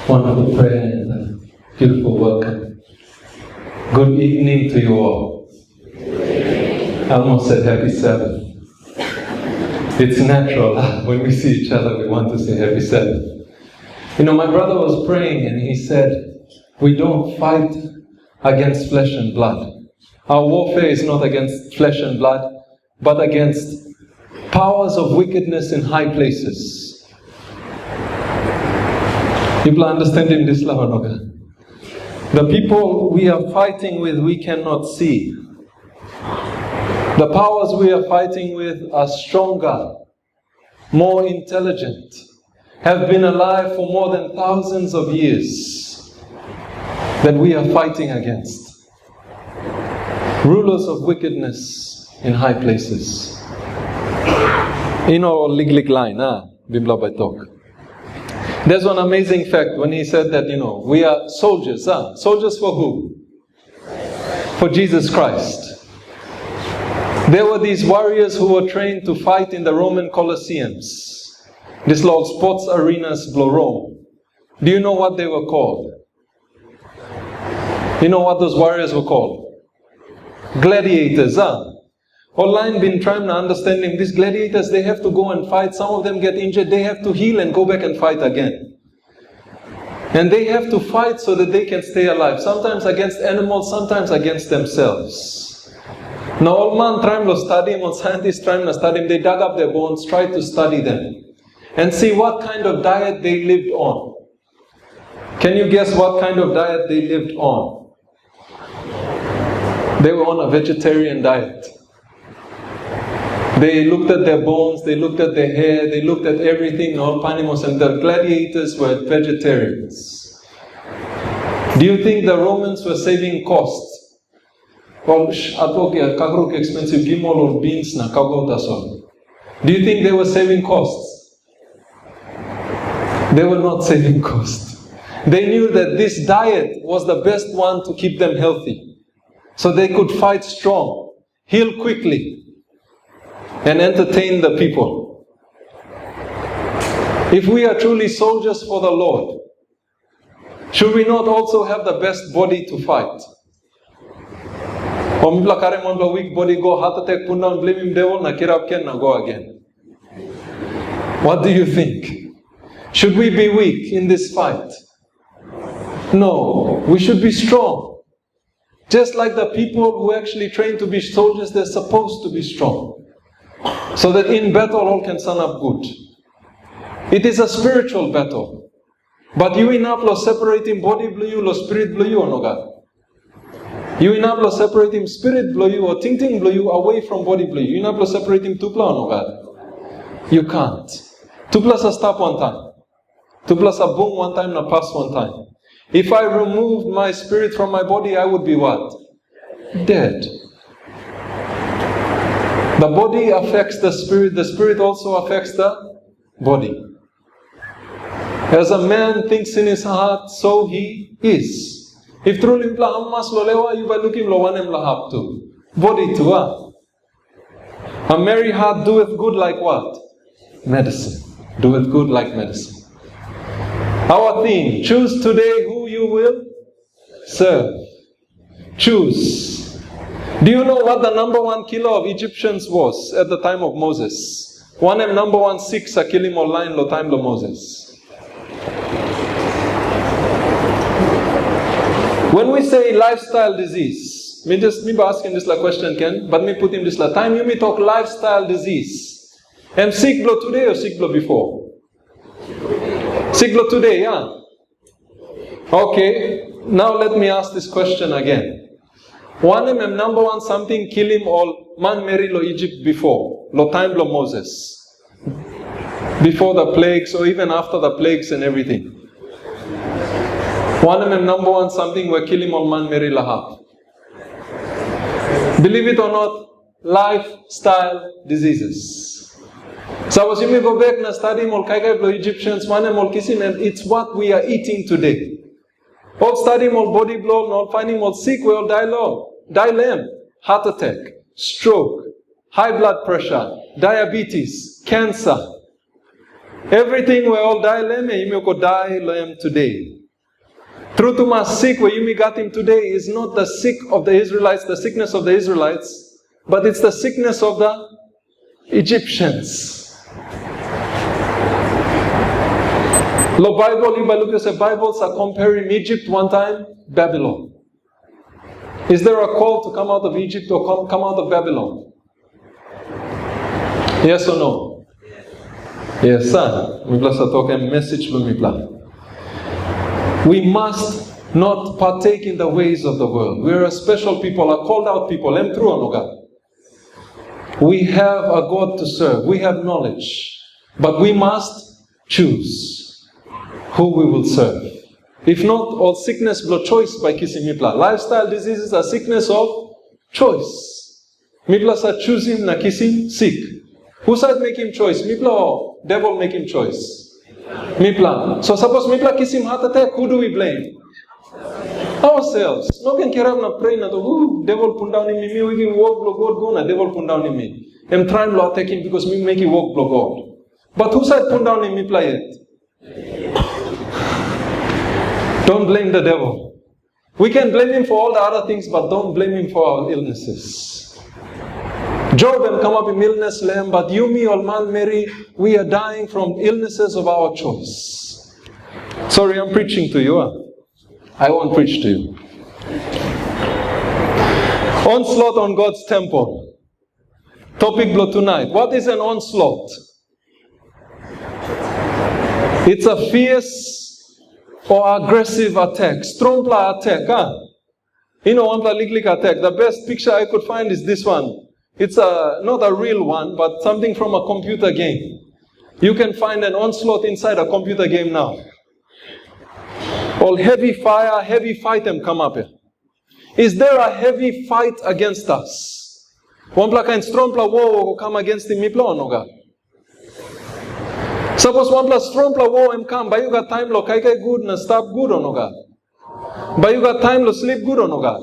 Wonderful prayer and a beautiful welcome. Good evening to you all. I almost said happy Sabbath. It's natural. When we see each other, we want to say happy Sabbath. You know, my brother was praying and he said, we don't fight against flesh and blood. Our warfare is not against flesh and blood, but against powers of wickedness in high places. People understanding this, Lavanoga? The people we are fighting with, we cannot see. The powers we are fighting with are stronger, more intelligent, have been alive for more than thousands of years that we are fighting against. Rulers of wickedness in high places. In our lig line, Bimla by talk. There's one amazing fact when he said that, we are soldiers. Soldiers for who? For Jesus Christ. There were these warriors who were trained to fight in the Roman Colosseums. These little sports arenas below Rome. Do you know what they were called? You know what those warriors were called? Gladiators. Online been trying to understand him. These gladiators, they have to go and fight. Some of them get injured. They have to heal and go back and fight again. And they have to fight so that they can stay alive. Sometimes against animals, sometimes against themselves. Now, old man trying to study him, or scientists trying to study him, they dug up their bones, tried to study them, and see what kind of diet they lived on. Can you guess what kind of diet they lived on? They were on a vegetarian diet. They looked at their bones, they looked at their hair, they looked at everything, all panimos, and the gladiators were vegetarians. Do you think the Romans were saving costs? Well, expensive gimol or beans na kagotasol. Do you think they were saving costs? They were not saving costs. They knew that this diet was the best one to keep them healthy. So they could fight strong, heal quickly, and entertain the people. If we are truly soldiers for the Lord, should we not also have the best body to fight? Weak body go heart attack, put down, blame him devil, na kirap ken na go again. What do you think? Should we be weak in this fight? No, we should be strong. Just like the people who actually train to be soldiers, they're supposed to be strong. So that in battle all can stand up good. It is a spiritual battle. But you in lo separating body blue you, lo spirit blue you, or no God? You in lo separating spirit blue you or ting blue you away from body blue you. You in lo separating tupla or no God? You can't. Tupla a stop one time. Tupla a boom one time, na pass one time. If I removed my spirit from my body, I would be what? Dead. The body affects the spirit also affects the body. As a man thinks in his heart, so he is. If truly ammas lolewa, you by looking lo wanem lahap too. Body too. A merry heart doeth good like what? Medicine. Doeth good like medicine. Our theme, choose today who you will serve. Choose. Do you know what the number one killer of Egyptians was at the time of Moses? One and number 6 a killing online lo time lo Moses. When we say lifestyle disease, me asking this la question, Ken, but me put him this la time, you me talk lifestyle disease. Am sick blow today or sick blow before? Sick blow today, yeah? Okay, now let me ask this question again. One em number 1 something kill him all man marry lo Egypt before lo time lo Moses, before the plagues or even after the plagues and everything. One em number 1 something were kill him all man marry lahap. Believe it or not, lifestyle diseases. So as you may go back and study all kaigai lo Egyptians, one em all kissing, and it's what we are eating today. All study all body blow, not finding all sick, we all die low. Die lamb, heart attack, stroke, high blood pressure, diabetes, cancer. Everything we all die lem, you go die lem today. True to my sick where you got him today is not the sick of the Israelites, the sickness of the Israelites, but it's the sickness of the Egyptians. The Bible, you look at the Bibles are comparing Egypt one time, Babylon. Is there a call to come out of Egypt or come out of Babylon? Yes or no? Yes, sir. We must not partake in the ways of the world. We are a special people, a called out people. We have a God to serve. We have knowledge. But we must choose who we will serve. If not, all sickness blow choice by kissing mipla. Lifestyle diseases are sickness of choice. Mipla are choosing na kissing sick. Who said make him choice? Mipla or devil make him choice? Mipla. So suppose mipla kiss him heart attack, who do we blame? Ourselves. No can care na pray na to devil put down in me, we can walk blow God go na devil put down in me. I'm trying to attack him because me make him walk blow God. But who said put down in mipla yet? Don't blame the devil. We can blame him for all the other things, but don't blame him for our illnesses. Job and come up in illness, lamb, but you, me, old man, Mary, we are dying from illnesses of our choice. Sorry, I'm preaching to you. I won't preach to you. Onslaught on God's temple. Topic blow tonight. What is an onslaught? It's a fierce or aggressive attack. Strompla attack. You know, one lick attack. The best picture I could find is this one. It's not a real one, but something from a computer game. You can find an onslaught inside a computer game now. All heavy fire, heavy fight them come up here. Is there a heavy fight against us? One plaka and strompla war come against the mipla or no God? Suppose one plus strompla war and come, but you got time lo kai good and stop good or no God? But you got time to sleep good or no God?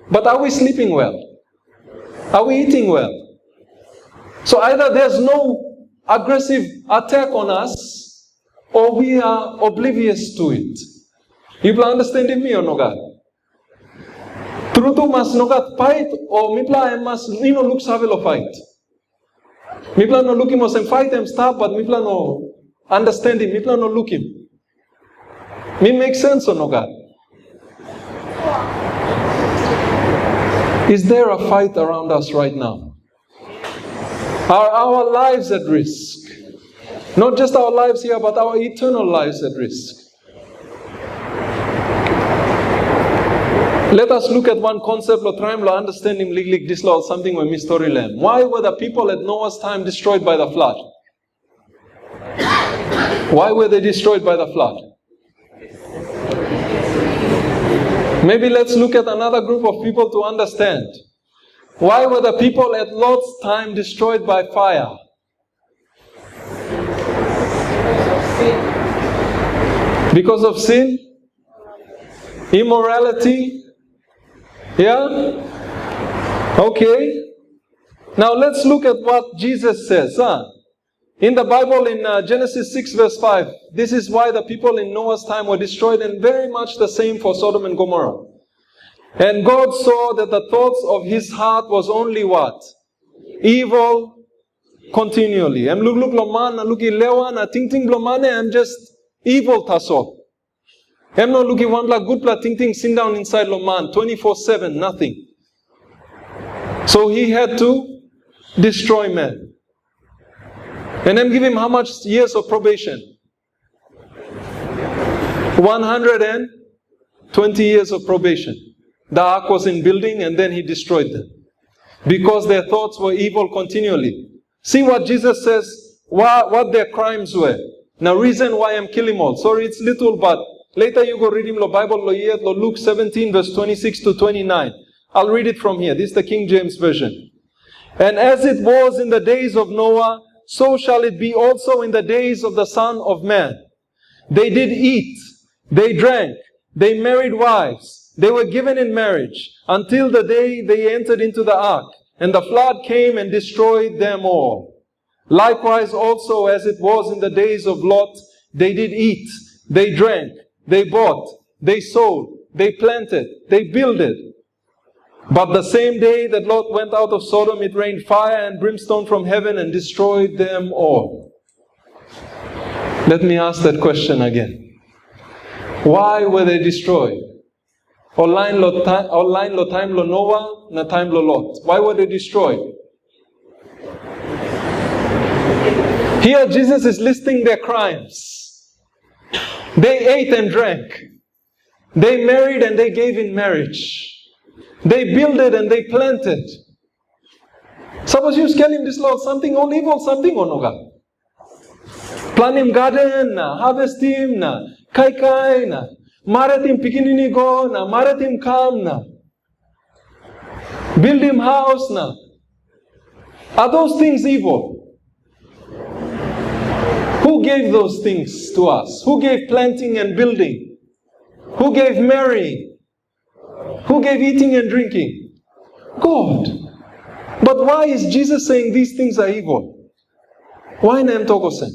But are we sleeping well? Are we eating well? So either there's no aggressive attack on us, or we are oblivious to it. You understanding me or no God? True to must no God fight, or mipla must look savelo fight. Mipla no looking must fight them stop, but mipla no understand him, mipla no look him. Me make sense or no God? Is there a fight around us right now? Are our lives at risk? Not just our lives here, but our eternal lives at risk. Let us look at one concept of trying to understand him liglig disla or something when story lamb. Why were the people at Noah's time destroyed by the flood? Why were they destroyed by the flood? Maybe let's look at another group of people to understand. Why were the people at Lot's time destroyed by fire? Because of sin? Immorality? Yeah? Okay. Now let's look at what Jesus says. In the Bible, in Genesis 6 verse 5, this is why the people in Noah's time were destroyed, and very much the same for Sodom and Gomorrah. And God saw that the thoughts of his heart was only what? Evil continually. I'm look loman, look lewan, ting blomane, I'm just evil taso. I'm not looking one like good pla ting sin down inside loman, 24/7, nothing. So he had to destroy man. And then give him how much years of probation? 120 years of probation. The ark was in building and then he destroyed them. Because their thoughts were evil continually. See what Jesus says, what their crimes were. Now reason why I'm killing all. Sorry, it's little, but later you go read him the Bible, Luke 17 verse 26 to 29. I'll read it from here. This is the King James Version. And as it was in the days of Noah, so shall it be also in the days of the Son of Man. They did eat, they drank, they married wives, they were given in marriage, until the day they entered into the ark, and the flood came and destroyed them all. Likewise also as it was in the days of Lot, they did eat, they drank, they bought, they sold, they planted, they builded. But the same day that Lot went out of Sodom, it rained fire and brimstone from heaven and destroyed them all. Let me ask that question again. Why were they destroyed? Online lo time lo Noah, na time lo Lot. Why were they destroyed? Here Jesus is listing their crimes. They ate and drank. They married and they gave in marriage. They builded and they planted. Suppose you tell him this Lord something all evil, something onoga. Plan him garden na, harvest him na, kai na, maret him pikinini go na, maret him kam na. Build him house na. Are those things evil? Who gave those things to us? Who gave planting and building? Who gave marrying? Who gave eating and drinking? God. But why is Jesus saying these things are evil? Why Naem Togosen?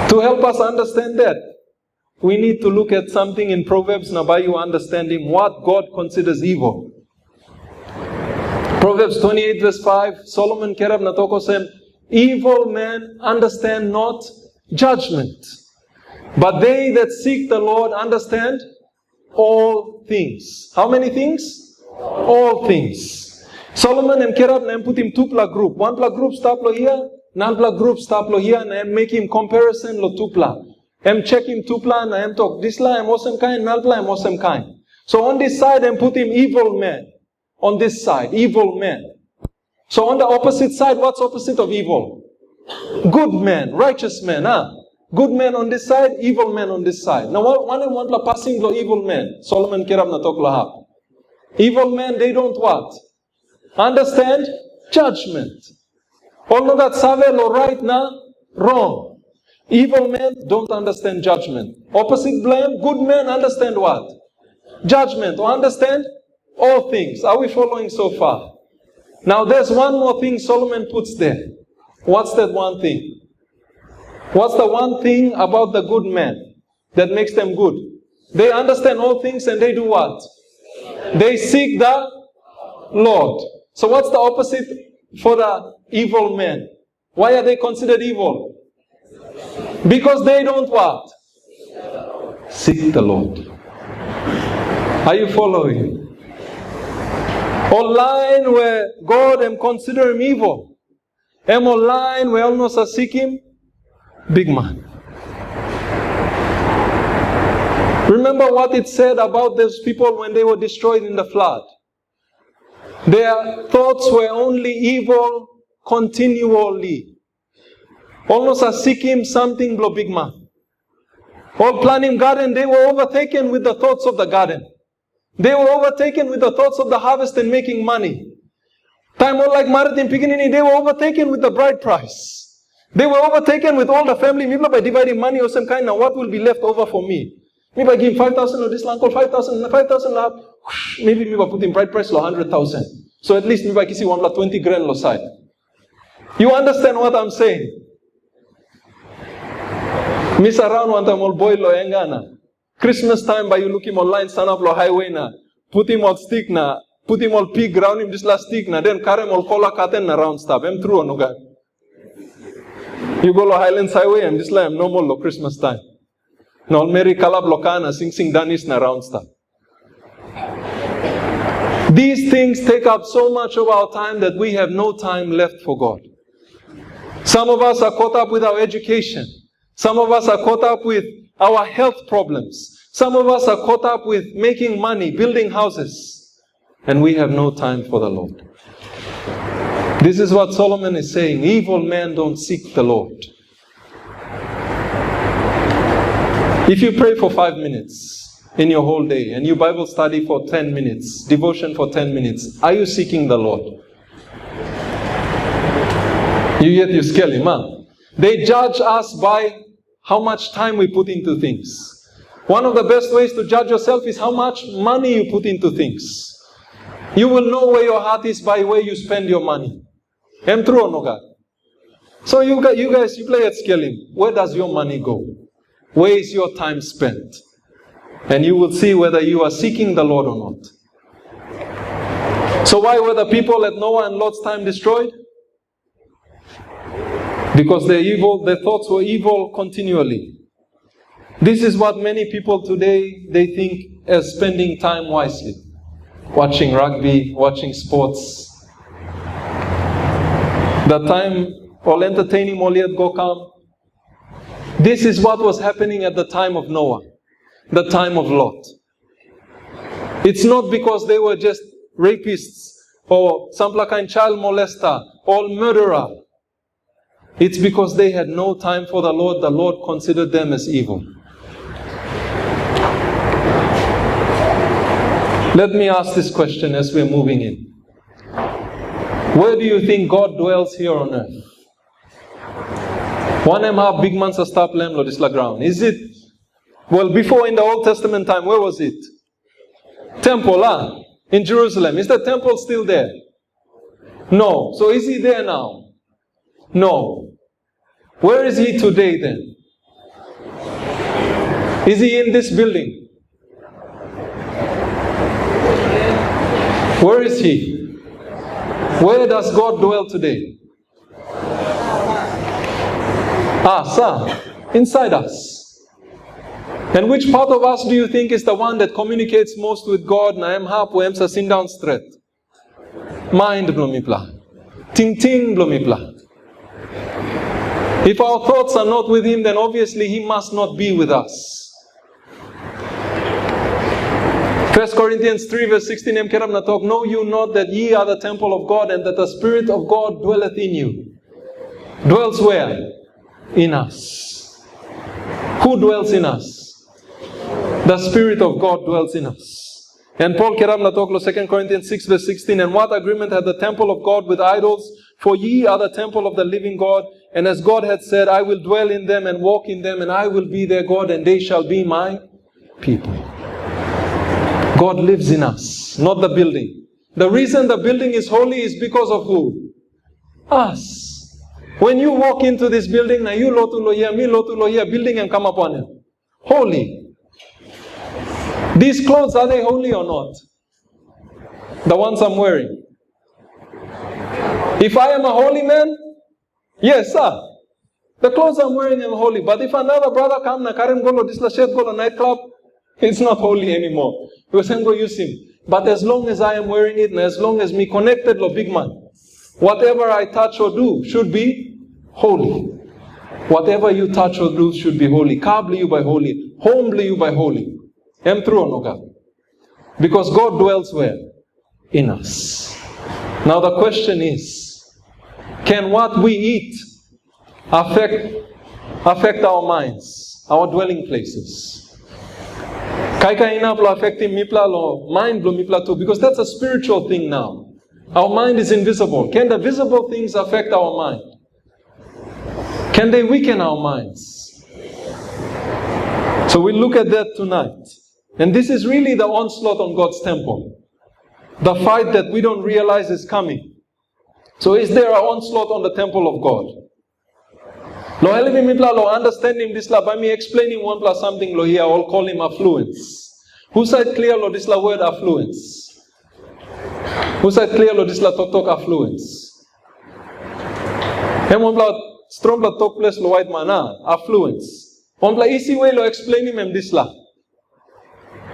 To help us understand that, we need to look at something in Proverbs Nabayu understanding what God considers evil. Proverbs 28 verse 5, Solomon Kerab Natokosen, evil men understand not judgment, but they that seek the Lord understand all things. How many things? All things. Solomon and Kerab na put him tupla group. One pla group stop lo here, nanpla group stop lo here, na make him comparison lo tupla. Check him tupla na talk. This la am awesome kind, nalpla am awesome kind. So on this side put him evil man. On this side, evil man. So on the opposite side, what's opposite of evil? Good man, righteous man, huh? Good man on this side, evil man on this side. Now one la passing lo evil man. Solomon Kerab na talk lahap. Evil men, they don't what? Understand? Judgment. All that save lo right na, wrong. Evil men don't understand judgment. Opposite blame, good men understand what? Judgment. Or understand all things. Are we following so far? Now there's one more thing Solomon puts there. What's that one thing? What's the one thing about the good men that makes them good? They understand all things and they do what? They seek the Lord. So what's the opposite for the evil men? Why are they considered evil? Because they don't what? Seek the Lord. Are you following? Online where God consider him evil. Online where almost seek him big man. Remember what it said about those people when they were destroyed in the flood. Their thoughts were only evil continually. Almost seek him something blow big man. All planning garden, they were overtaken with the thoughts of the garden. They were overtaken with the thoughts of the harvest and making money. Time all like Maritim Piginini, they were overtaken with the bride price. They were overtaken with all the family. Maybe by dividing money or some kind, now what will be left over for me? Maybe I give 5,000 or this uncle 5,000, 5,000 maybe I put in bride price 100,000. So at least maybe I can see 20 grand lo side. You understand what I'm saying? Miss around one time old boy lo engana. Christmas time by you look him online, stand up lo highway na, put him on stick na, put him on pig ground him this last stick na, then carry him all cola curtain na round stop. I'm true or no guy. You go lo Highlands Highway and this like no more lo Christmas time. No Mary Kalab Lokana sing danis na round stop. These things take up so much of our time that we have no time left for God. Some of us are caught up with our education. Some of us are caught up with our health problems. Some of us are caught up with making money, building houses. And we have no time for the Lord. This is what Solomon is saying. Evil men don't seek the Lord. If you pray for 5 minutes in your whole day, and you Bible study for 10 minutes, devotion for 10 minutes, are you seeking the Lord? You scale him, huh? They judge us by how much time we put into things. One of the best ways to judge yourself is how much money you put into things. You will know where your heart is by where you spend your money. Am true or no, God? So you guys, you play at scaling. Where does your money go? Where is your time spent? And you will see whether you are seeking the Lord or not. So why were the people at Noah and Lot's time destroyed? Because they're evil, their thoughts were evil continually. This is what many people today, they think as spending time wisely. Watching rugby, watching sports. The time all entertaining Moliet go come. This is what was happening at the time of Noah, the time of Lot. It's not because they were just rapists or some kind child molester or murderer. It's because they had no time for the Lord. The Lord considered them as evil. Let me ask this question as we're moving in. Where do you think God dwells here on earth? 1.5 big months of stop lamb lodisla ground. Is it? Well, before in the Old Testament time, where was it? Temple, in Jerusalem. Is the temple still there? No. So is he there now? No. Where is he today then? Is he in this building? Where is he? Where does God dwell today? Sir, inside us. And which part of us do you think is the one that communicates most with God? Na em hap, em sa sin down straight. Mind blomipla. Ting ting blomipla. If our thoughts are not with him, then obviously he must not be with us. 1 Corinthians 3 verse 16, know you not that ye are the temple of God, and that the Spirit of God dwelleth in you. Dwells where? In us. Who dwells in us? The Spirit of God dwells in us. And Paul 2 Corinthians 6 verse 16, and what agreement hath the temple of God with idols? For ye are the temple of the living God, and as God hath said, I will dwell in them and walk in them, and I will be their God, and they shall be my people. God lives in us, not the building. The reason the building is holy is because of who? Us. When you walk into this building, na you lotu loya, me lotu loya, building and come upon him. Holy. These clothes, are they holy or not? The ones I'm wearing. If I am a holy man, yes, sir. The clothes I'm wearing are holy. But if another brother come na karim golo disla shed golo nightclub, it's not holy anymore. We can go use him. But as long as I am wearing it, and as long as me connected lo big man, whatever I touch or do should be holy. Whatever you touch or do should be holy. Kabli you by holy. Homely you by holy. Am true or no, God? Because God dwells where? In us. Now the question is, can what we eat affect our minds, our dwelling places? Because that's a spiritual thing now. Our mind is invisible. Can the visible things affect our mind? Can they weaken our minds? So we look at that tonight. And this is really the onslaught on God's temple. The fight that we don't realize is coming. So is there an onslaught on the temple of God? Lo understanding this by me explaining one plus something lo here, I'll call him affluence. Who said clear lo this word affluence? Who said clear lo this talk affluence? Hem one blood strong blood talk place lo white man affluence. One blood easy way lo explaining him this la.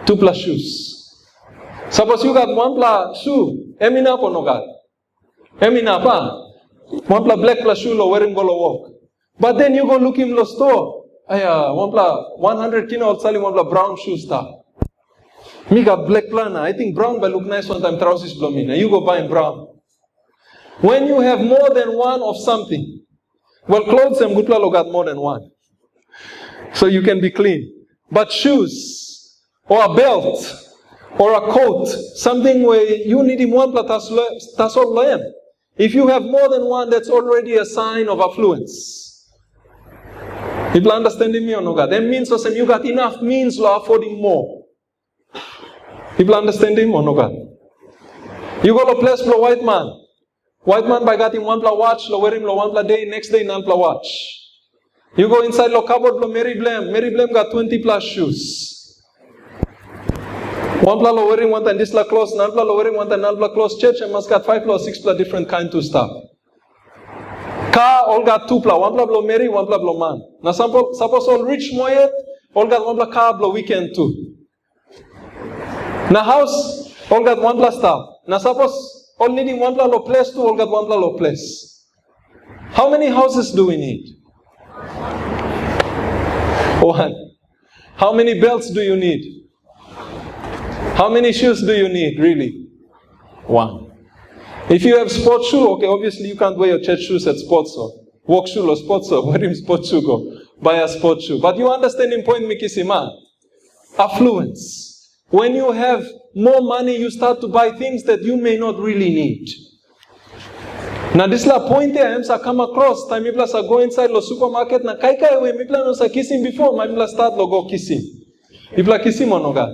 2 plus shoes. Suppose you got 1 plus shoe, emina po no got. Emina pa. 1 plus black plus shoe lo wearing go lo walk. But then you go look in the store. 100 kilo sali 1 plus brown shoe star. Me got black plana. I think brown but look nice one time trousers blomina. You go buy brown. When you have more than one of something, well, clothes and gutla lo got more than one. So you can be clean. But shoes, or a belt, or a coat, something where you need him 1 plus tasol lamb. If you have more than one, that's already a sign of affluence. People understanding me or no, God? That means you got enough means to affording more. People understand him or no, God? You go to a place for a white man. White man by got him one pla watch, lo wear him lo one pla day, next day nan pla watch. You go inside lo cupboard lo Mary Blame got 20 plus shoes. One pla lo wearing one time this la clothes, nan pla lo wearing one time nan pla clothes. Church and must got 5 plus 6 plus different kind to stuff. Car all got 2 pla, one pla lo Mary, one pla lo man. Now suppose all rich moyet, all got one pla car lo weekend too. Now house all got one pla stuff. Now suppose all needing one pla lo place too, all got one pla lo place. How many houses do we need? One. How many belts do you need? How many shoes do you need, really? One. If you have sports shoe, okay, obviously you can't wear your church shoes at sports store. Walk shoe or sports store, wear him sports shoe go. Buy a sports shoe. But you understand in point, Mikisima. Affluence. When you have more money, you start to buy things that you may not really need. Now this la point here, I come across, time people sa go inside the supermarket, na kai we people no sa kissing before, my people start to go kissing. People kissing monoga.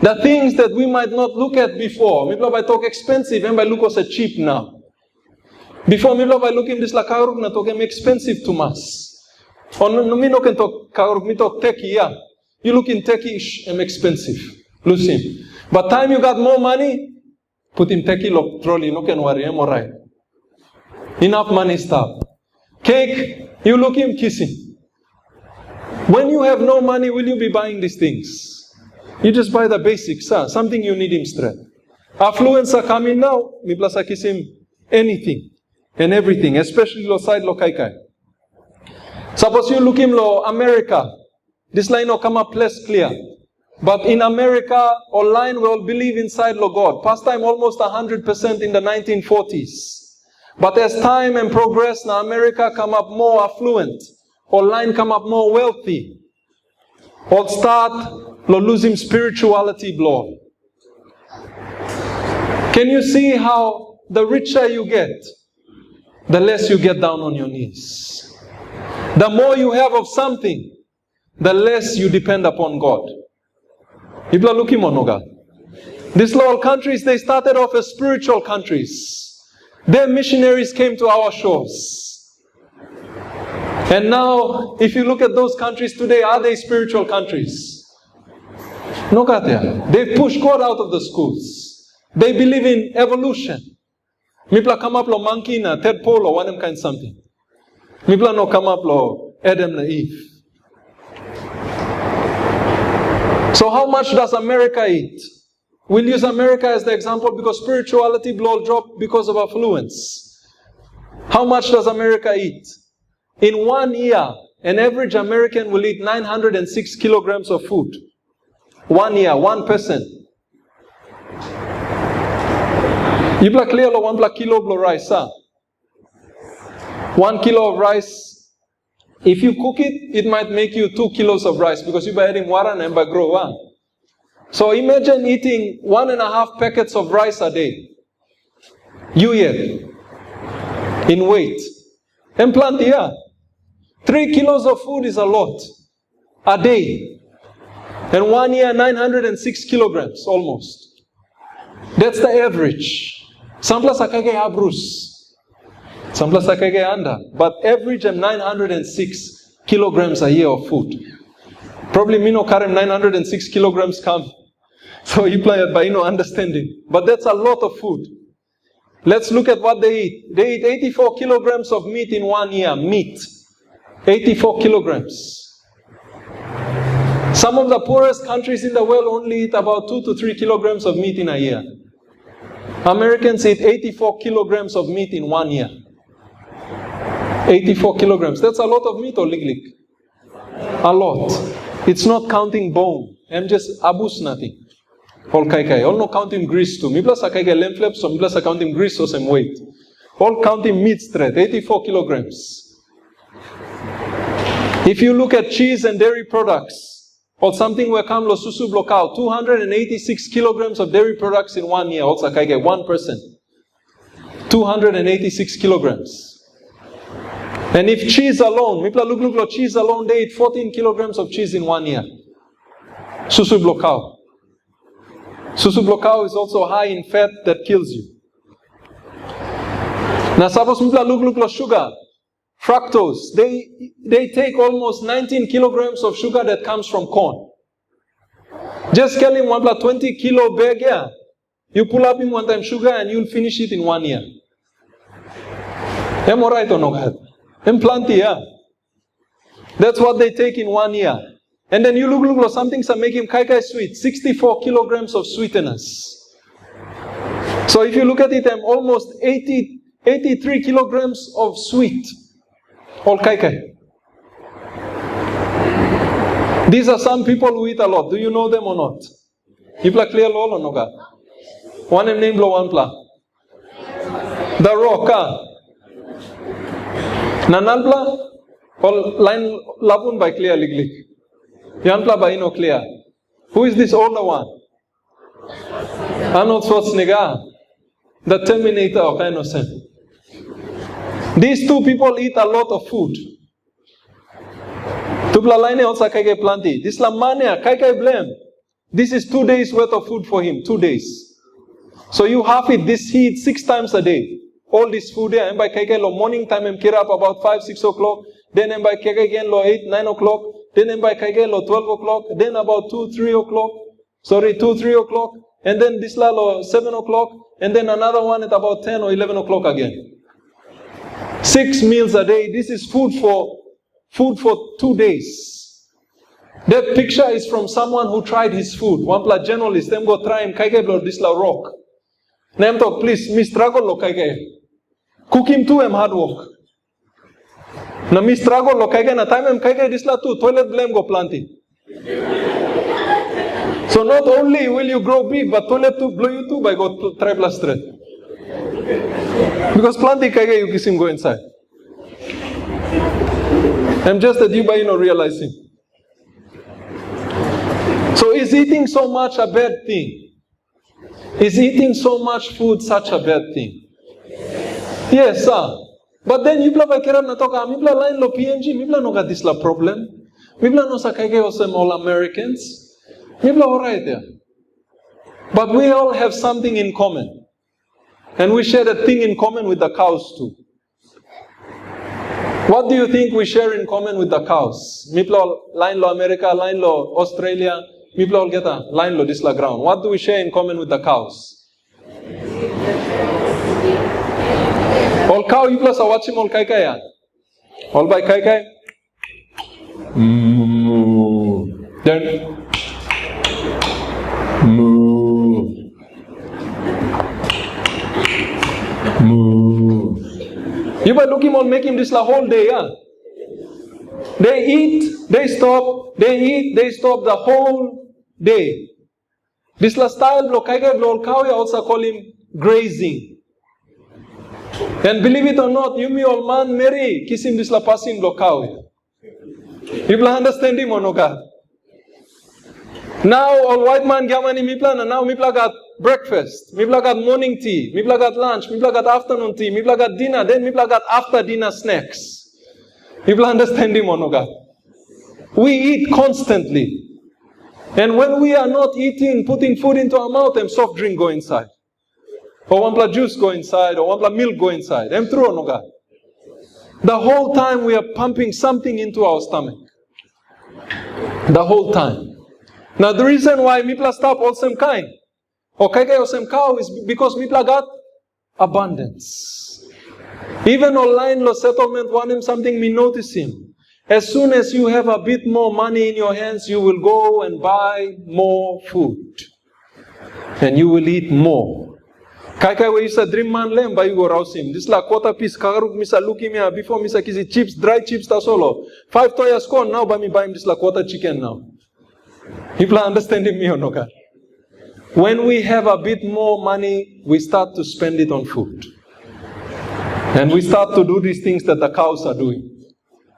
The things that we might not look at before, people by talk expensive, and by look also cheap now. Before people by looking this la kauruk na talk expensive to us. On no me no can talk kauruk, me talk techie, yeah. You look in techie, expensive. Lose him. But time you got more money, put him techie lock trolley, no can worry, I'm alright. Enough money stop. Cake, you look him kissing. When you have no money, will you be buying these things? You just buy the basics, something you need him straight. Affluence are coming now, mi plus kiss him anything and everything, especially lo side lo kai kai. Suppose you look him lo America. This line will come up less clear. But in America, online we all believe inside lo God. Past time almost 100% in the 1940s. But as time and progress, now America come up more affluent. Online come up more wealthy. All start lo losing spirituality blow. Can you see how the richer you get, the less you get down on your knees? The more you have of something, the less you depend upon God. People are looking on God. These little countries, they started off as spiritual countries. Their missionaries came to our shores. And now, if you look at those countries today, are they spiritual countries? No, they push God out of the schools. They believe in evolution. People come up lo monkey na Ted Polo, one kind something. People no come up lo Adam na Eve. So how much does America eat? We'll use America as the example because spirituality blow drop because of affluence. How much does America eat? In 1 year, an average American will eat 906 kilograms of food. 1 year, 1 person. You black clear lo 1 black kilo of rice, 1 kilo of rice. If you cook it, it might make you 2 kilos of rice because you by adding water and by grow one. So imagine eating 1.5 packets of rice a day. You yet in weight. And plenty, yeah. 3 kilos of food is a lot a day. And 1 year, 906 kilograms almost. That's the average. Some plus akage abrus. Some plus akage under. But average 906 kilograms a year of food. Probably Mino Karem 906 kilograms come. So you play it by understanding. But that's a lot of food. Let's look at what they eat. They eat 84 kilograms of meat in 1 year. Meat. 84 kilograms. Some of the poorest countries in the world only eat about 2 to 3 kilograms of meat in a year. Americans eat 84 kilograms of meat in 1 year. 84 kilograms. That's a lot of meat or lig. A lot. It's not counting bone. I'm just abus nothing. All kai. All no counting grease too. Me plus a kai lamb flaps, so me plus a counting grease or some weight. All counting meat straight. 84 kilograms. If you look at cheese and dairy products, or something where come lo susu blockao, 286 kilograms of dairy products in 1 year. Also kai 1 person. 286 kilograms. And if cheese alone, mipla look cheese alone, they eat 14 kilograms of cheese in 1 year. Susu blockao. Susu blockao is also high in fat that kills you. Now suppose mipla look lo sugar, fructose. They take almost 19 kilograms of sugar that comes from corn. Just tell him 20 kilo bag, yeah. You pull up in one time sugar and you'll finish it in 1 year. Am I right or no? Am plenty, yeah. That's what they take in 1 year. And then you look, some things are making kai sweet. 64 kilograms of sweeteners. So if you look at it, I'm almost 83 kilograms of sweet. All kai. These are some people who eat a lot. Do you know them or not? Ipla clear lol or no? One name blow one pla. The Rock. Nanalpla or line labun by clear liglik. Yanpla by no clear. Who is this older one? Arnold Schwarzenegger, the Terminator of innocent. These two people eat a lot of food. Tupla line also kai planti. This la mania kai blame. This is 2 days worth of food for him. 2 days. So you have it. This he eats 6 times a day. All this food here. And by kai lo morning time I'm kira up about 5-6 o'clock. Then I'm by kai again lo 8-9 o'clock. Then I'm by kai lo 12 o'clock. Then about 2-3 o'clock. 2-3 o'clock. And then this la lo 7 o'clock. And then another one at about 10 or 11 o'clock again. 6 meals a day. This is food for 2 days. That picture is from someone who tried his food. One pla journalist, them go try him, kaike blow this la rock. Name talk, please, me struggle lo kaike. Cook him too, hard work. Na me struggle lo kaike, na time him kaike this la too, toilet blame go planting. So not only will you grow big, but toilet too blow you too by go try plus straight. Because planting kaike, you kiss him go inside. I'm just that you by realizing. So is eating so much a bad thing? Is eating so much food such a bad thing? Yes, sir. But then you play kera na toka, mi play line lo PNG, mi play no got this la problem. Mi play no sa kaige osem all Americans. Mi play alright there. But we all have something in common. And we share that thing in common with the cows too. What do you think we share in common with the cows? Mi play line lo America, line lo Australia. People all get a line lo this la ground. What do we share in common with the cows? All cow you plus watch him all kai ya. All by kai. Then You by look him all make him this la whole day, yeah. They eat, they stop, they eat, they stop the whole day. This la style block I get blow cow also call him grazing. And believe it or not, you me old man marry, kiss him this la passing block cow. People understand him or no God? Now all white man gamani me plan and now me got breakfast, me got morning tea, me got lunch, me got afternoon tea, me got dinner, then me got after dinner snacks. People understand him or no God? We eat constantly. And when we are not eating, putting food into our mouth, and soft drink go inside. Or one pla juice go inside, or one pla milk go inside. Am true or no God? The whole time we are pumping something into our stomach. The whole time. Now the reason why mipla stop all same kind, or kai all same cow is because mipla got abundance. Even online lo settlement want him something, me notice him. As soon as you have a bit more money in your hands, you will go and buy more food. And you will eat more. Kai we isa dream man lem by you go rouse him. This la quarter piece kagaruk misa looking me before misa kisi chips, dry chips ta solo. 5 toya corn now by me buy him this la quarter chicken now. People are understanding me or no God? When we have a bit more money, we start to spend it on food. And we start to do these things that the cows are doing.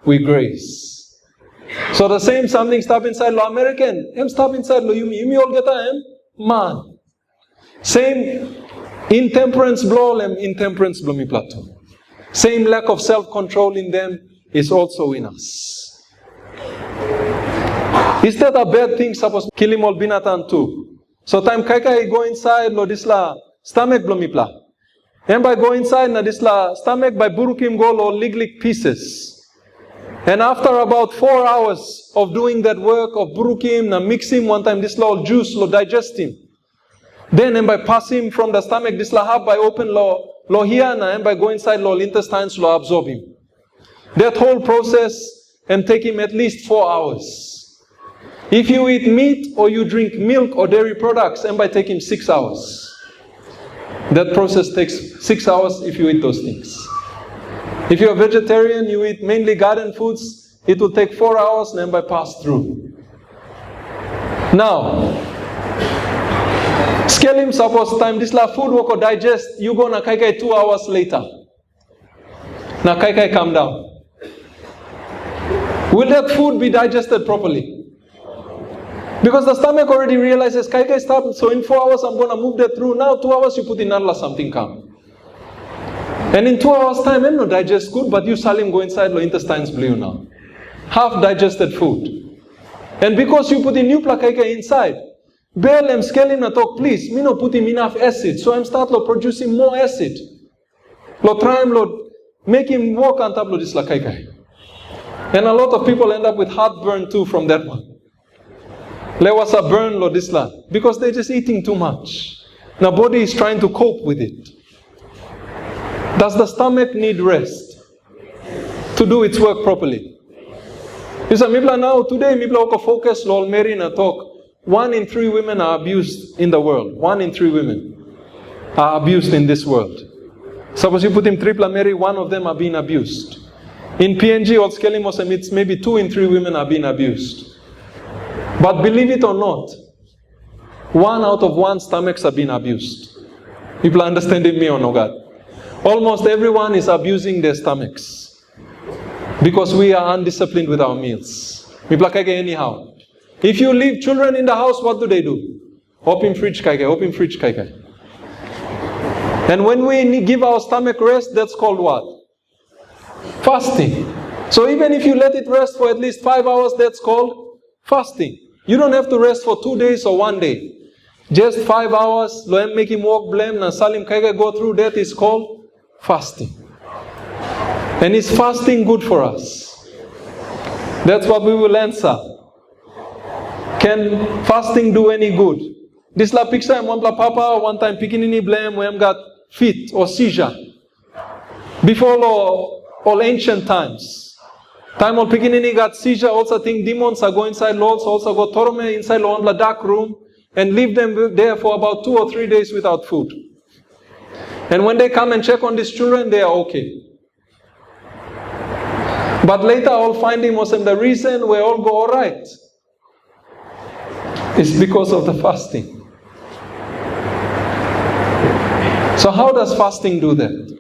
We graze. So the same something stop inside lo American. Stop inside lo yumi all get a man. Same intemperance blow them intemperance blow me plateau. Same lack of self-control in them is also in us. Is that a bad thing supposed to kill him all binatan too? So time kai go inside lo disla stomach blow me pla. And by go inside na this la stomach by burukim go lo liglik pieces. And after about 4 hours of doing that work of burukim na mix him one time this la juice lo digest him. Then and by pass him from the stomach this la hab by open lo here na and by go inside lo intestines lo absorb him. That whole process and take him at least 4 hours. If you eat meat or you drink milk or dairy products, and by taking 6 hours. That process takes 6 hours if you eat those things. If you're a vegetarian, you eat mainly garden foods, it will take 4 hours and then by pass through. Now, scale him suppose time this la food work or digest, you go na kai 2 hours later. Na kai come down. Will that food be digested properly? Because the stomach already realizes, kai stop, so in 4 hours I'm going to move that through. Now 2 hours you put in nalla something come. And in 2 hours time, no digest good, but you salim go inside, lo intestines blue now. Half digested food. And because you put in new kai inside, Bel am scaling na talk, please, me no put him enough acid, so I'm start lo producing more acid. Lo try him lo make him walk on top of this la kai. And a lot of people end up with heartburn too from that one. There was a burn lo this la because they're just eating too much. Now body is trying to cope with it. Does the stomach need rest to do its work properly? You say, Mibla now today Mibla oko focus lo almeri na talk. 1 in 3 women are abused in the world. 1 in 3 women are abused in this world. Suppose you put him triple Mary, 1 of them are being abused. In PNG or Skelimosem, it's maybe 2 in 3 women are being abused. But believe it or not, 1 out of 1 stomachs are being abused. People understanding me or no, God? Almost everyone is abusing their stomachs because we are undisciplined with our meals. People are anyhow. If you leave children in the house, what do? Open fridge kai. And when we give our stomach rest, that's called what? Fasting. So even if you let it rest for at least 5 hours, that's called fasting. You don't have to rest for 2 days or 1 day. Just 5 hours, make him walk blame, na salim kai go through that is called fasting. And is fasting good for us? That's what we will answer. Can fasting do any good? This la picture I'm one papa, one time pikinini blame when got fit or seizure. Before all ancient times. Time all pikinini got seizure, also think demons are go inside lords, also go torme inside one dark room and leave them there for about 2 or 3 days without food. And when they come and check on these children, they are okay. But later I'll find him was the reason we all go alright. It's because of the fasting. So how does fasting do that?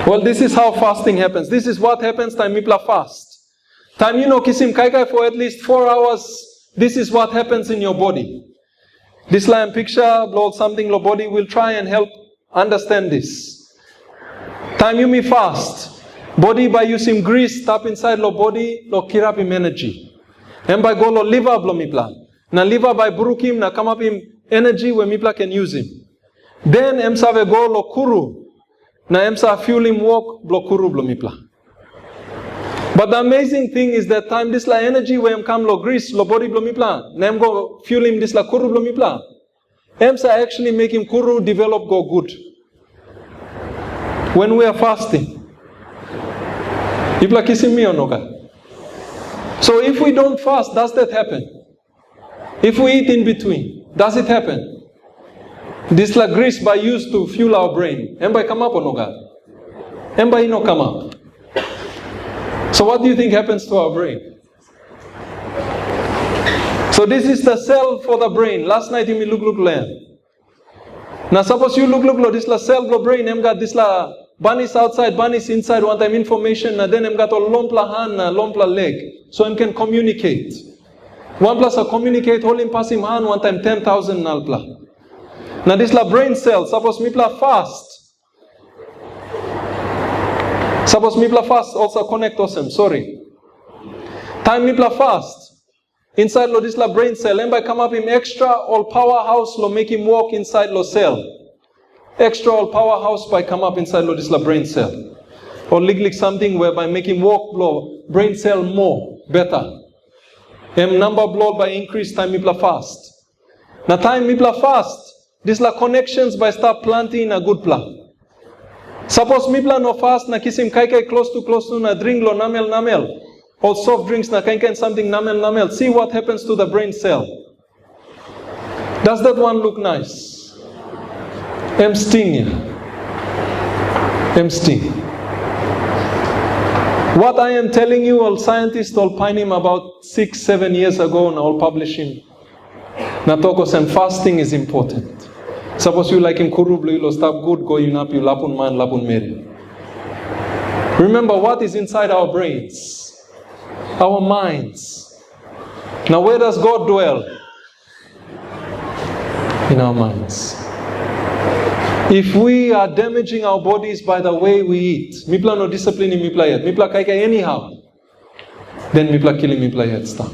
Well, this is how fasting happens. This is what happens time mipla fast. Time kisim kai for at least 4 hours. This is what happens in your body. This line picture, blow something your body will try and help understand this. Time you me fast. Body by using grease tap inside your body lo kirap him energy. And by go lo liver blo mipla. Na liver by burukim na come up him energy where mipla can use him. Then emsa ve go lo kuru. Na emsa fuel him walk blo kuru blo mipla. But the amazing thing is that time this la energy where em come lo grease lo body blo mipla. Na em go fuel him this la kuru blo mipla. Emsa actually make him kuru develop go good. When we are fasting. Mipla kissing me or no God? So if we don't fast, does that happen? If we eat in between, does it happen? This la grease by used to fuel our brain. Em by come up or no God? Em by no come up. So what do you think happens to our brain? So this is the cell for the brain. Last night you me look lamb. Now suppose you look this la cell for brain. Em got this la bunnies outside, bunnies inside, one time information, and then em got a lompla hand, lompla leg. So em can communicate. 1 plus a communicate, hold him pass him hand, one time 10,000 nalpla. Now this la brain cell, suppose mipla fast. Suppose mipla fast also connect osem, sorry. Time mipla fast. Inside lo this la brain cell, em by come up him extra, all powerhouse lo make him walk inside lo cell. extra or powerhouse by come up inside Lodisla brain cell. Or liglik something whereby making walk blow brain cell more, better. Number blow by increase time mipla fast. Na time mipla fast, this la connections by start planting a good plan. Suppose mipla no fast na kisim kai close to na drink lo namel. Or soft drinks na kai something namel. See what happens to the brain cell. Does that one look nice? Sting. What I am telling you, all scientists all pine him about 6-7 years ago and all publish him. Natokos and fasting is important. Suppose you like him kurublu, you'll stop good, going up, you lapun man, lapun meri. Remember what is inside our brains, our minds. Now where does God dwell? In our minds. If we are damaging our bodies by the way we eat, mipla no discipline in mipla yet, mipla kai anyhow, then mipla killing mipla yet stop.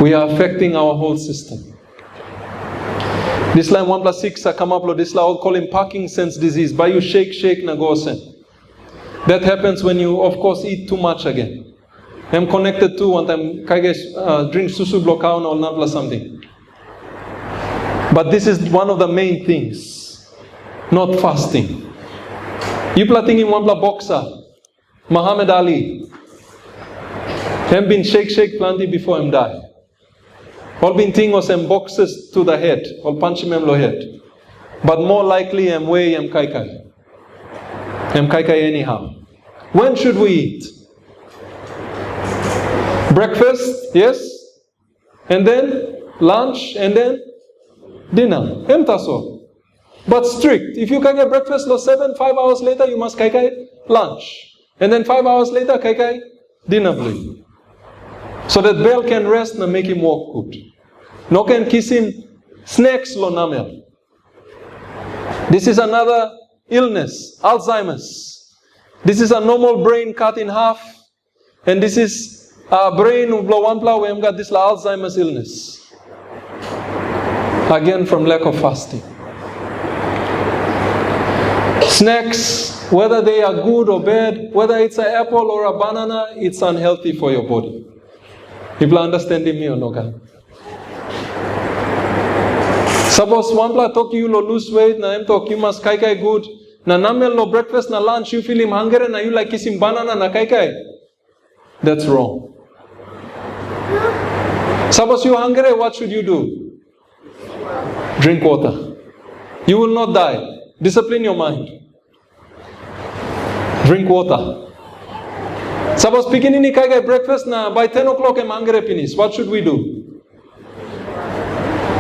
We are affecting our whole system. This line 1+6 come up lo this line call him Parkinson's disease. By you shake na go sen. That happens when you of course eat too much again. I'm connected to one time kai drink susu blokao or not something. But this is one of the main things. Not fasting. You plating in one boxer, Muhammad Ali. Him been shake plenty before him die. All been thing was him boxes to the head, or punch him lo head. But more likely him way him kai. Him kai anyhow. When should we eat? Breakfast, yes. And then lunch, and then dinner. Him taso. But strict. If you can get breakfast, 5 hours later, you must kai lunch. And then 5 hours later, kai dinner blue. So that Bell can rest and make him walk good. No can kiss him snacks lo namel. This is another illness, Alzheimer's. This is a normal brain cut in half. And this is a brain who blow one plow where got this Alzheimer's illness. Again from lack of fasting. Snacks, whether they are good or bad, whether it's an apple or a banana, it's unhealthy for your body. People understanding me or no? Suppose one pla talk you lose weight, na em talk you must kai good. Na namel no breakfast, na lunch, you feel him hungry, na you like kissing banana, na kai. That's wrong. Suppose you're hungry, what should you do? Drink water. You will not die. Discipline your mind. Drink water. Suppose pikinini kai breakfast na by 10 o'clock I'm hungry finish. What should we do?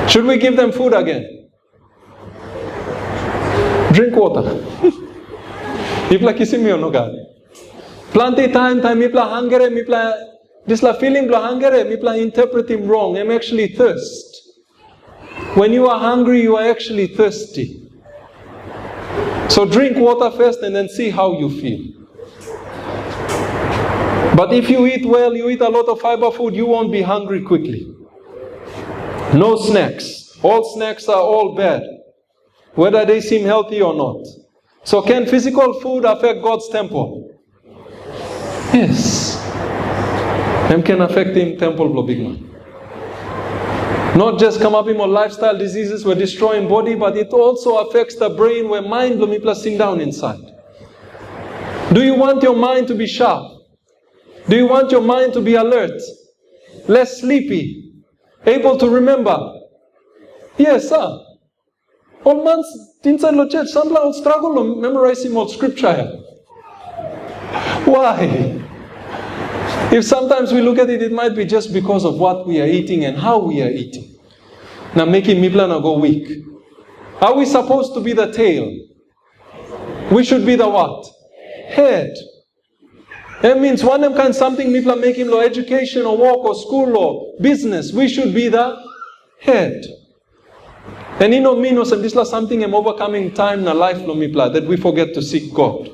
Should we give them food again? Drink water. Mipla kissing me or no God. Plenty time mipla hungry, mipla this la feeling bla hungry, mipla interpret him wrong. I'm actually thirst. When you are hungry, you are actually thirsty. So drink water first and then see how you feel. But if you eat well, you eat a lot of fiber food, you won't be hungry quickly. No snacks. All snacks are all bad, whether they seem healthy or not. So can physical food affect God's temple? Yes. Them can affect him temple big man. Not just come up in more lifestyle diseases were destroying body, but it also affects the brain where mind will be sitting down inside. Do you want your mind to be sharp? Do you want your mind to be alert? Less sleepy? Able to remember? Yes, sir. All months inside the church, some will struggle to memorize all scripture. Why? If sometimes we look at it, it might be just because of what we are eating and how we are eating. Now making mipla na go weak. Are we supposed to be the tail? We should be the what? Head. That means one of them kind something mipla make him lo education or work or school or business. We should be the head. And you know minos and this is something I'm overcoming time na life lo mipla that we forget to seek God.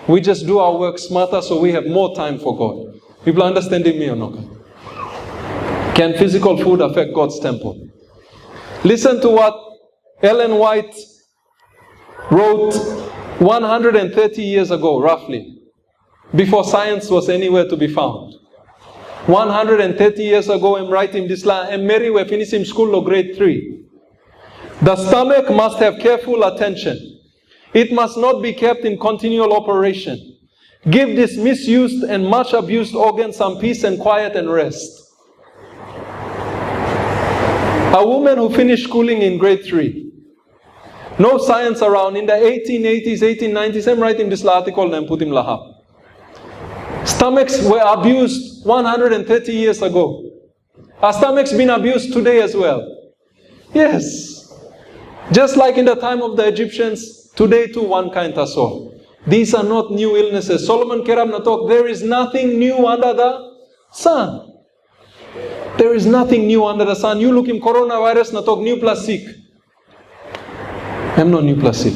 We just do our work smarter so we have more time for God. People understanding me or not? Can physical food affect God's temple? Listen to what Ellen White wrote 130 years ago, roughly, before science was anywhere to be found. 130 years ago, I'm writing this line, and Mary were finishing school of grade 3. The stomach must have careful attention. It must not be kept in continual operation. Give this misused and much abused organ some peace and quiet and rest. A woman who finished schooling in grade 3. No science around. In the 1880s, 1890s, I'm writing this article and put him lahab. Stomachs were abused 130 years ago. Are stomachs being abused today as well? Yes. Just like in the time of the Egyptians, today too one kind of so. These are not new illnesses. Solomon Kerab Natok, there is nothing new under the sun. There is nothing new under the sun. You look in coronavirus Natok, new plastic. I'm not new plastic.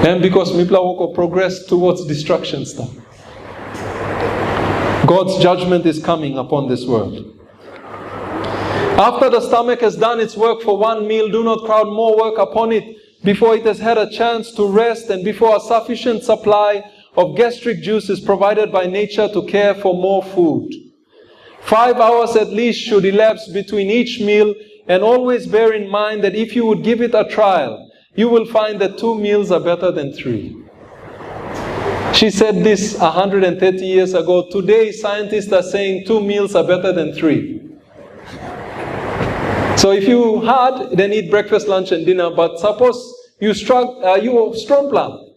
And because Mipla Woko progressed towards destruction stuff. God's judgment is coming upon this world. After the stomach has done its work for one meal, do not crowd more work upon it before it has had a chance to rest and before a sufficient supply of gastric juice is provided by nature to care for more food. 5 hours at least should elapse between each meal, and always bear in mind that if you would give it a trial, you will find that 2 meals are better than 3. She said this 130 years ago. Today, scientists are saying 2 meals are better than 3. So if you hard, then eat breakfast, lunch, and dinner. But suppose you strong plan,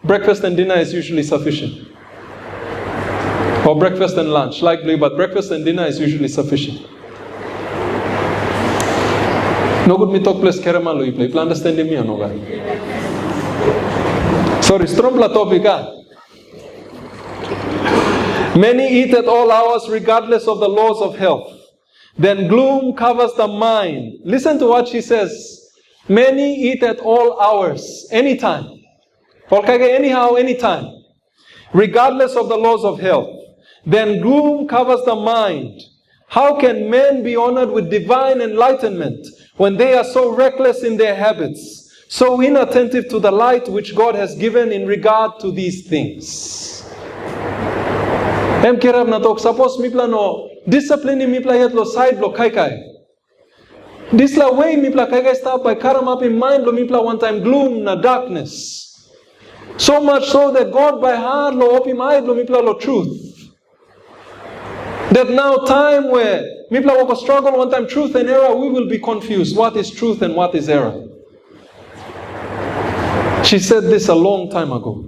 breakfast and dinner is usually sufficient. Or breakfast and lunch, likely, but breakfast and dinner is usually sufficient. No good me talk place kerama you play. Plan understand me or no guy? Sorry, strombla topic. Many eat at all hours regardless of the laws of health. Then gloom covers the mind. Listen to what she says. Many eat at all hours, anytime. Anyhow, anytime. Regardless of the laws of health. Then gloom covers the mind. How can men be honored with divine enlightenment when they are so reckless in their habits, so inattentive to the light which God has given in regard to these things? Em kirab na tok suppose mipla no discipline mipla yet lo side lo kai kai. This la way mipla kai kai stop by karam up in mind lo mipla one time gloom na darkness. So much so that God by heart lo opi mind lo mipla lo truth. That now time where Mipla will struggle one time truth and error, we will be confused. What is truth and what is error? She said this a long time ago.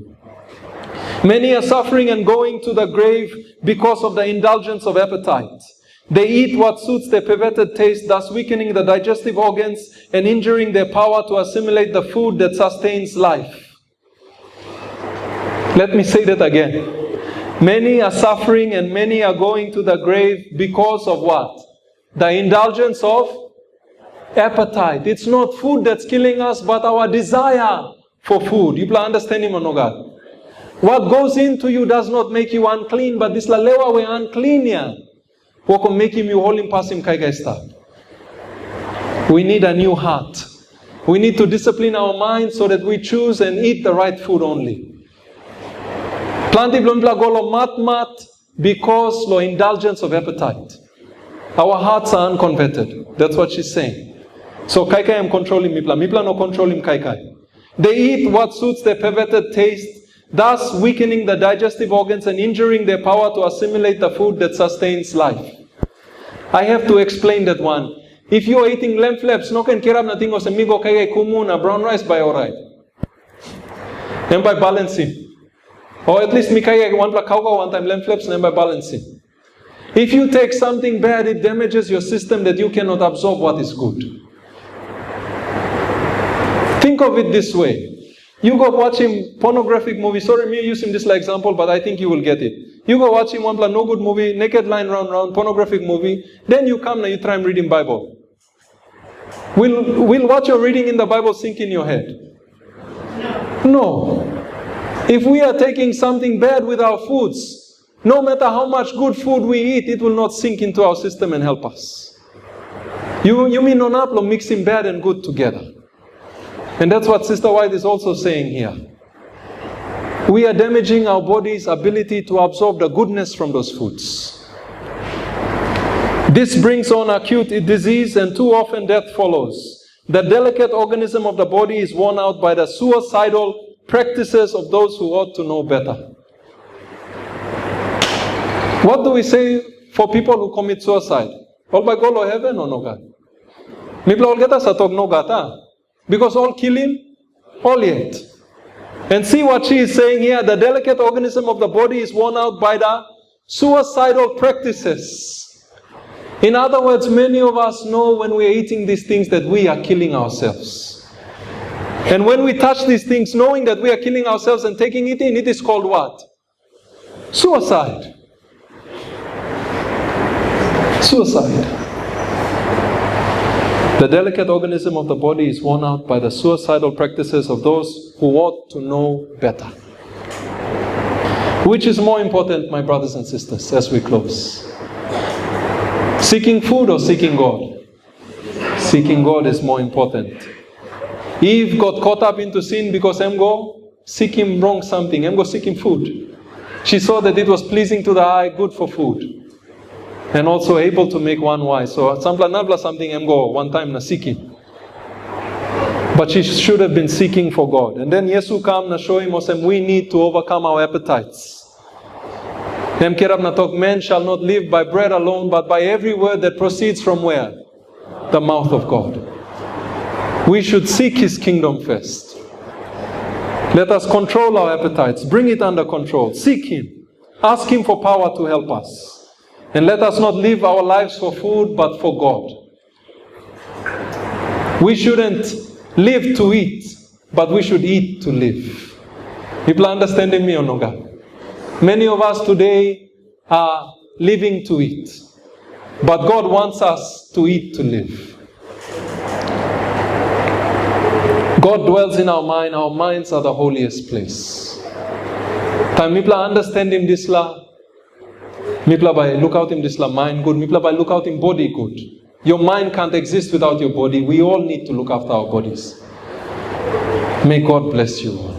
Many are suffering and going to the grave because of the indulgence of appetite. They eat what suits their perverted taste, thus weakening the digestive organs and injuring their power to assimilate the food that sustains life. Let me say that again. Many are suffering and many are going to the grave because of what? The indulgence of appetite. It's not food that's killing us, but our desire for food. You understand him or no God? What goes into you does not make you unclean, but this lalewa we unclean ya. What can make him you hold him past him kai start. We need a new heart. We need to discipline our minds so that we choose and eat the right food only. Planti blumpla golo mat because lo indulgence of appetite. Our hearts are unconverted. That's what she's saying. So kai am controlling mipla. Mipla no controlling kai. They eat what suits their perverted taste, thus weakening the digestive organs and injuring their power to assimilate the food that sustains life. I have to explain that one. If you're eating lamb flaps, no can kirab nating o semigo kai kumuna brown rice by alright. And by balancing. Or at least Mikaya one time lamb flaps and by balancing. If you take something bad, it damages your system that you cannot absorb what is good. Think of it this way. You go watching pornographic movie. Sorry, me using this like example, but I think you will get it. You go watching one no good movie, naked line round, pornographic movie. Then you come and you try and reading Bible. Will what you're reading in the Bible sink in your head? No. If we are taking something bad with our foods, no matter how much good food we eat, it will not sink into our system and help us. You mean non-aplo mixing bad and good together. And that's what Sister White is also saying here. We are damaging our body's ability to absorb the goodness from those foods. This brings on acute disease, and too often death follows. The delicate organism of the body is worn out by the suicidal practices of those who ought to know better. What do we say for people who commit suicide? All by go to heaven or no God? Mipla all geta satog no gata. Because all kill him, all yet. And see what she is saying here. The delicate organism of the body is worn out by the suicidal practices. In other words, many of us know when we are eating these things that we are killing ourselves. And when we touch these things, knowing that we are killing ourselves and taking it in, it is called what? Suicide. Suicide. The delicate organism of the body is worn out by the suicidal practices of those who ought to know better. Which is more important, my brothers and sisters, as we close? Seeking food or seeking God? Seeking God is more important. Eve got caught up into sin because Emgo seek him wrong something. Emgo seek him food. She saw that it was pleasing to the eye, good for food. And also able to make one wise. So sampla nabla something Emgo one time na seeking. But she should have been seeking for God. And then Yesu come na show him we need to overcome our appetites. Man shall not live by bread alone, but by every word that proceeds from where? The mouth of God. We should seek His kingdom first. Let us control our appetites. Bring it under control. Seek Him. Ask Him for power to help us. And let us not live our lives for food, but for God. We shouldn't live to eat, but we should eat to live. People understanding me or no, God? Many of us today are living to eat. But God wants us to eat to live. God dwells in our mind. Our minds are the holiest place. Time mipla understand him this la. Mipla by look out him this la mind good. Mipla by look out him body good. Your mind can't exist without your body. We all need to look after our bodies. May God bless you all.